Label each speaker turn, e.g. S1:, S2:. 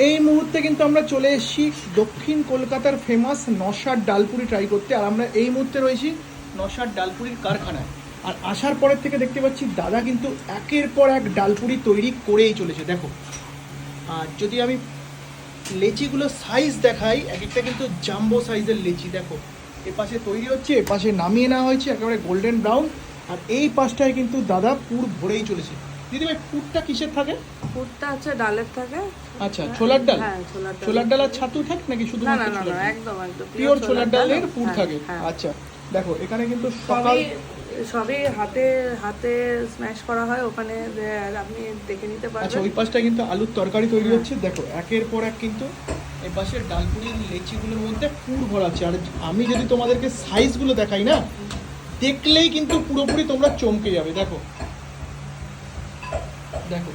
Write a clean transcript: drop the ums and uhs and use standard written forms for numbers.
S1: এই মুহূর্তে কিন্তু আমরা চলে এসেছি দক্ষিণ কলকাতার ফেমাস নশার ডালপুরি ট্রাই করতে। আর আমরা এই মুহূর্তে রয়েছি নশার ডালপুরির কারখানায়। আর আসার পরের থেকে দেখতে পাচ্ছি দাদা কিন্তু একের পর এক ডালপুরি তৈরি করেই চলেছে। দেখো, আর যদি আমি লেচিগুলো সাইজ দেখাই, এক একটা কিন্তু জাম্বো সাইজের লেচি। দেখো, এ পাশে তৈরি হচ্ছে, এ পাশে নামিয়ে নেওয়া হয়েছে একেবারে গোল্ডেন ব্রাউন। আর এই পাশটায় কিন্তু দাদা পুর ভরেই চলেছে। দিদি ভাই, পুরটা কিসের থাকে?
S2: পুরটা হচ্ছে ডালের থাকে।
S1: আচ্ছা, ছোলার ডাল?
S2: হ্যাঁ, ছোলার ডাল।
S1: ছোলার ডাল আর ছাতু থাকে নাকি শুধু?
S2: না না না না, একদম একদম
S1: পিওর ছোলার ডালের পুর
S2: হ্যাঁ,
S1: থাকে।
S2: হ্যাঁ।
S1: আচ্ছা, দেখো এখানে কিন্তু সকাল
S2: সবই হাতে হাতে স্ম্যাশ করা হয় ওখানে, আপনি দেখে নিতে
S1: আচ্ছা,
S2: পারবেন।
S1: ওই পাশটা কিন্তু আলুর তরকারি তৈরি হচ্ছে। দেখো, একের পর এক কিন্তু এই পাশের ডালপুরির লেচিগুলোর মধ্যে পুর ভরা আছে। আর আমি যদি তোমাদেরকে সাইজগুলো দেখাই না, দেখলেই কিন্তু পুরোপুরি তোমরা চমকে যাবে। দেখো দেখো,